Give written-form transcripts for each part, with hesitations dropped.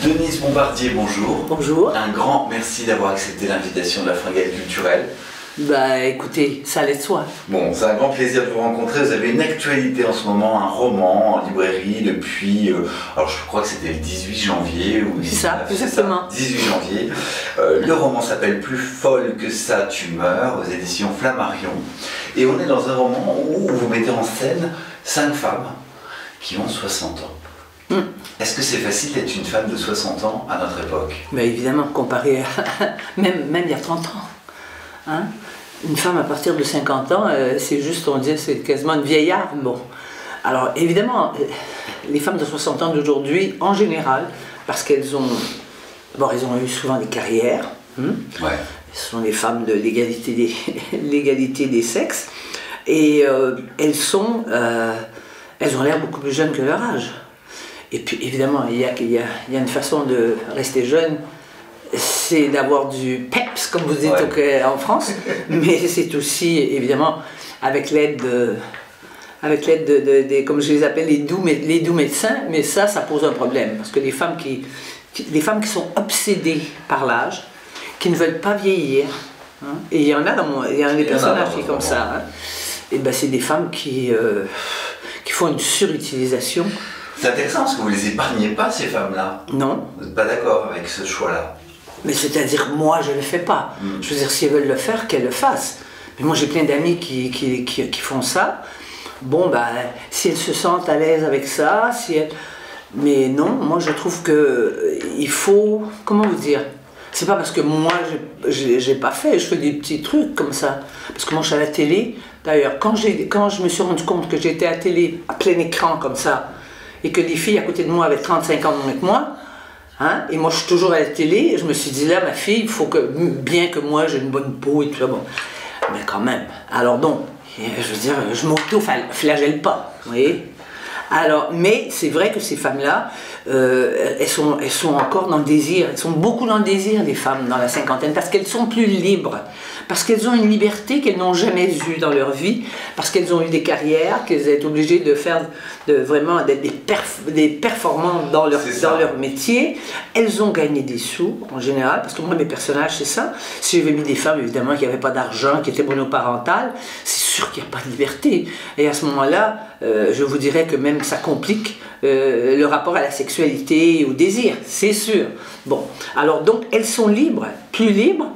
Denise Bombardier, bonjour. Bonjour. Un grand merci d'avoir accepté l'invitation de la Fringale culturelle. Bah écoutez, ça allait de soi. Bon, c'est un grand plaisir de vous rencontrer. Vous avez une actualité en ce moment, un roman en librairie depuis, alors je crois que c'était le 18 janvier. C'est ça, exactement. 18 janvier. Le roman s'appelle Plus folle que ça, tu meurs, aux éditions Flammarion. Et on est dans un roman où vous mettez en scène 5 femmes qui ont 60 ans. Est-ce que c'est facile d'être une femme de 60 ans à notre époque? Bah évidemment, comparé à même il y a 30 ans. Hein? Une femme à partir de 50 ans, c'est juste, on dit, c'est quasiment une vieillarde. Bon. Alors évidemment, les femmes de 60 ans d'aujourd'hui, en général, parce qu'elles ont, bon, elles ont eu souvent des carrières, Ouais. ce sont les femmes de l'égalité des sexes, et elles ont l'air beaucoup plus jeunes que leur âge. Et puis évidemment, il y a une façon de rester jeune, c'est d'avoir du peps, comme vous dites en France, mais c'est aussi évidemment avec l'aide comme je les appelle, les doux médecins, mais ça pose un problème, parce que les femmes qui sont obsédées par l'âge, qui ne veulent pas vieillir, hein, et il y en a des personnages qui comme ça, hein, et ben c'est des femmes qui font une surutilisation. C'est intéressant parce que vous ne les épargnez pas, ces femmes-là. Non. Vous n'êtes pas d'accord avec ce choix-là? Mais c'est-à-dire, moi, je ne le fais pas. Je veux dire, si elles veulent le faire, qu'elles le fassent. Mais moi, j'ai plein d'amis qui font ça. Bon, ben, si elles se sentent à l'aise avec ça, mais non, moi, je trouve qu'il faut... Comment vous dire? C'est pas parce que moi, j'ai pas fait, je fais des petits trucs comme ça. Parce que moi, je suis à la télé. D'ailleurs, quand je me suis rendu compte que j'étais à la télé, à plein écran, comme ça, et que des filles à côté de moi avaient 35 ans de moins que moi, hein, et moi je suis toujours à la télé, et je me suis dit là, ma fille, il faut que, bien que moi j'ai une bonne peau et tout ça, bon, mais quand même, alors non, je veux dire, je m'auto-flagelle pas, vous voyez. Alors, mais c'est vrai que ces femmes-là, elles sont encore dans le désir, elles sont beaucoup dans le désir, les femmes dans la cinquantaine, parce qu'elles sont plus libres, parce qu'elles ont une liberté qu'elles n'ont jamais eue dans leur vie, parce qu'elles ont eu des carrières, qu'elles sont obligées de faire vraiment d'être des performantes dans leur métier. Elles ont gagné des sous, en général, parce que moi, mes personnages, c'est ça. Si j'avais mis des femmes, évidemment, qui n'avaient pas d'argent, qui étaient monoparentales, c'est sûr qu'il n'y a pas de liberté. Et à ce moment-là, je vous dirais que même ça complique le rapport à la sexualité et au désir, c'est sûr. Bon, alors donc, elles sont libres, plus libres,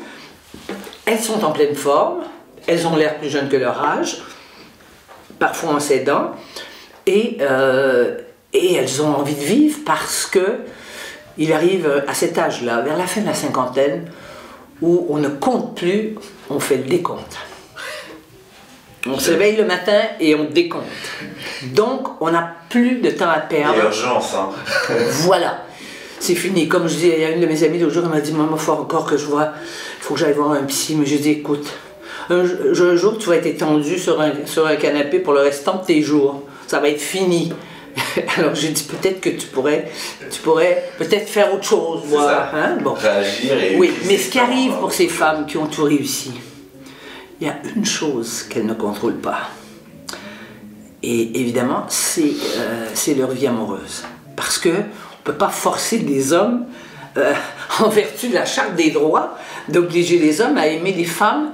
elles sont en pleine forme, elles ont l'air plus jeunes que leur âge, parfois en s'aidant, et elles ont envie de vivre parce que il arrive à cet âge-là, vers la fin de la cinquantaine, où on ne compte plus, on fait le décompte. On se réveille le matin et on décompte. Donc, on n'a plus de temps à perdre. Il y a urgence, hein. Voilà. C'est fini. Comme je dis, il y a une de mes amies l'autre jour, elle m'a dit, maman, il faut encore que je vois, il faut que j'aille voir un psy. Mais je dis, écoute, un jour, tu vas être étendu sur un canapé pour le restant de tes jours. Ça va être fini. Alors j'ai dit, peut-être que tu pourrais peut-être faire autre chose. Voilà. Hein? Bon. Réagir et... Oui, mais ce qui arrive pour ces femmes qui ont tout réussi, il y a une chose qu'elles ne contrôlent pas. Et évidemment, c'est leur vie amoureuse. Parce qu'on ne peut pas forcer des hommes, en vertu de la Charte des droits, d'obliger les hommes à aimer les femmes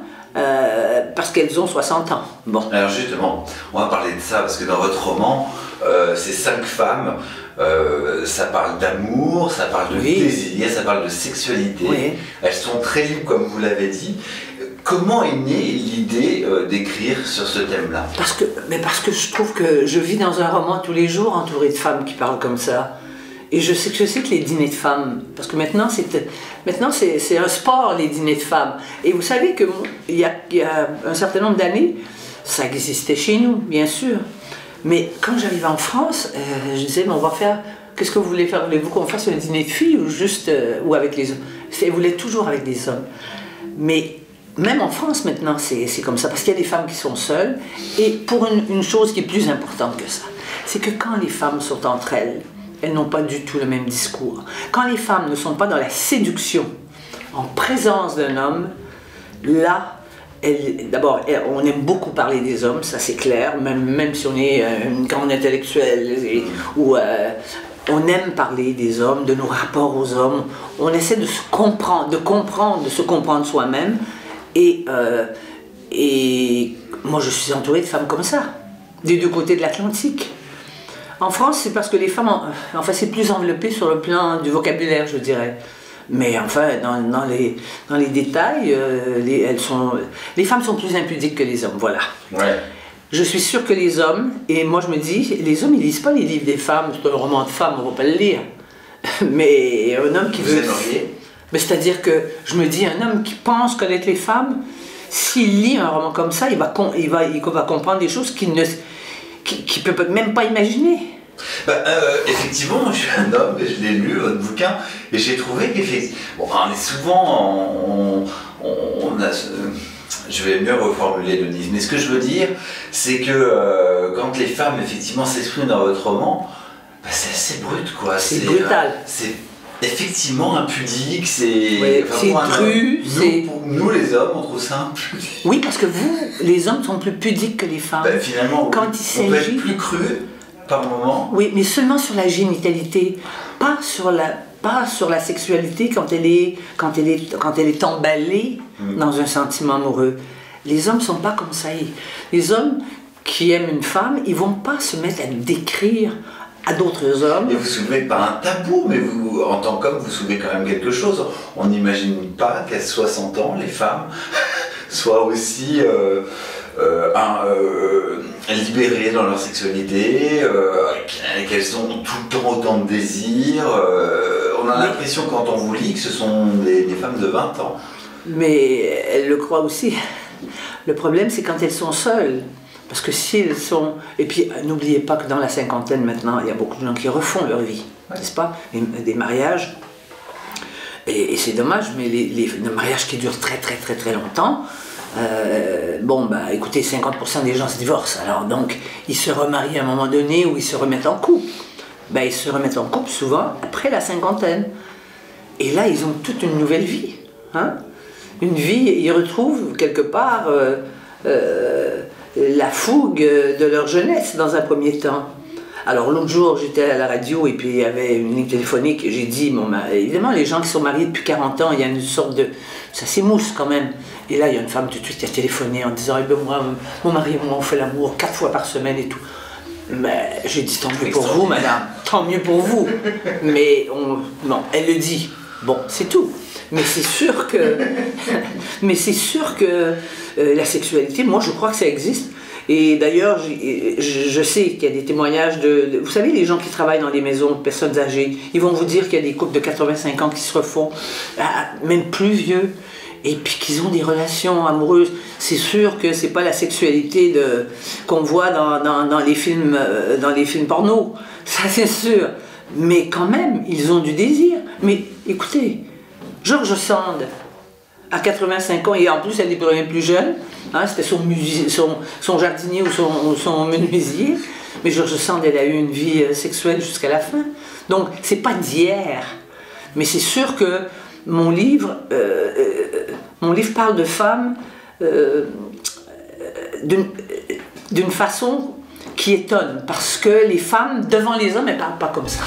parce qu'elles ont 60 ans. Bon. Alors justement, on va parler de ça, parce que dans votre roman, ces 5 femmes, ça parle d'amour, ça parle de désir, ça parle de sexualité. Oui. Elles sont très libres, comme vous l'avez dit. Comment est née l'idée d'écrire sur ce thème-là? Parce que je trouve que je vis dans un roman tous les jours entouré de femmes qui parlent comme ça. Et je sais que les dîners de femmes, parce que maintenant c'est un sport, les dîners de femmes. Et vous savez qu'il y a un certain nombre d'années, ça existait chez nous, bien sûr. Mais quand j'arrivais en France, je disais, mais on va faire, qu'est-ce que vous voulez faire? Voulez-vous qu'on fasse un dîner de filles ou juste ou avec les hommes? Elles voulaient toujours avec des hommes. Mais même en France maintenant, c'est comme ça, parce qu'il y a des femmes qui sont seules. Et pour une chose qui est plus importante que ça, c'est que quand les femmes sont entre elles, elles n'ont pas du tout le même discours. Quand les femmes ne sont pas dans la séduction, en présence d'un homme, là, d'abord, on aime beaucoup parler des hommes, ça c'est clair, même si on est une grande intellectuelle, on aime parler des hommes, de nos rapports aux hommes. On essaie de se comprendre, de se comprendre soi-même. Et moi, je suis entourée de femmes comme ça, des deux côtés de l'Atlantique. En France, c'est parce que les femmes, enfin, c'est plus enveloppé sur le plan du vocabulaire, je dirais. Mais enfin, dans les détails, les femmes sont plus impudiques que les hommes, voilà. Ouais. Je suis sûre que les hommes, et moi je me dis, les hommes ils lisent pas les livres des femmes, c'est un roman de femme, on va pas le lire. Mais un homme qui Vous veut... aimeriez? C'est-à-dire que je me dis, un homme qui pense connaître les femmes, s'il lit un roman comme ça, il va comprendre des choses qu'il ne peut même pas imaginer. Effectivement, moi je suis un homme et je l'ai lu, votre bouquin, et j'ai trouvé qu'effectivement, bon, on est souvent, je vais mieux reformuler Denise, mais ce que je veux dire, c'est que quand les femmes effectivement s'expriment dans votre roman, c'est assez brut quoi. C'est brutal. C'est effectivement impudique, c'est ouais, cru. Pour nous les hommes, on trouve ça impudique. Oui, parce que vous, les hommes sont plus pudiques que les femmes. Finalement, quand on peut être plus cru par moment. Oui, mais seulement sur la génitalité, pas sur la sexualité quand elle est emballée dans un sentiment amoureux. Les hommes sont pas comme ça. Les hommes qui aiment une femme, ils vont pas se mettre à décrire à d'autres hommes. Et vous soulevez pas un tabou, mais vous, en tant qu'homme, vous soulevez quand même quelque chose. On n'imagine pas qu'à 60 ans, les femmes soient aussi libérées dans leur sexualité, qu'elles ont tout le temps autant de désirs. On a l'impression quand on vous lit que ce sont des femmes de 20 ans. Mais elles le croient aussi. Le problème, c'est quand elles sont seules. Parce que si elles sont... Et puis, n'oubliez pas que dans la cinquantaine, maintenant, il y a beaucoup de gens qui refont leur vie, n'est-ce pas? Des mariages. Et c'est dommage, mais les mariages qui durent très, très, très, très longtemps, écoutez, 50% des gens se divorcent. Alors, donc, ils se remarient à un moment donné ou ils se remettent en couple. Ils se remettent en couple souvent après la cinquantaine. Et là, ils ont toute une nouvelle vie. Hein? Une vie, ils retrouvent quelque part... la fougue de leur jeunesse dans un premier temps. Alors l'autre jour j'étais à la radio et puis il y avait une ligne téléphonique et j'ai dit, évidemment les gens qui sont mariés depuis 40 ans, il y a une sorte de... ça s'émousse quand même. Et là il y a une femme tout de suite qui a téléphoné en disant, moi, mon mari et moi on fait l'amour 4 fois par semaine et tout. Mais j'ai dit, tant mieux pour vous madame, tant mieux pour vous. Mais non, elle le dit. Bon, c'est tout. Mais c'est sûr que, la sexualité, moi je crois que ça existe. Et d'ailleurs, je sais qu'il y a des témoignages vous savez, les gens qui travaillent dans les maisons de personnes âgées, ils vont vous dire qu'il y a des couples de 85 ans qui se refont, même plus vieux, et puis qu'ils ont des relations amoureuses. C'est sûr que c'est pas la sexualité qu'on voit dans les films porno, ça c'est sûr. Mais quand même, ils ont du désir. Mais écoutez, George Sand, à 85 ans, et en plus elle est bien plus jeune, hein, c'était son jardinier ou son menuisier, mais George Sand, elle a eu une vie sexuelle jusqu'à la fin. Donc, c'est pas d'hier. Mais c'est sûr que mon livre parle de femmes d'une façon qui étonne, parce que les femmes, devant les hommes, elles ne parlent pas comme ça.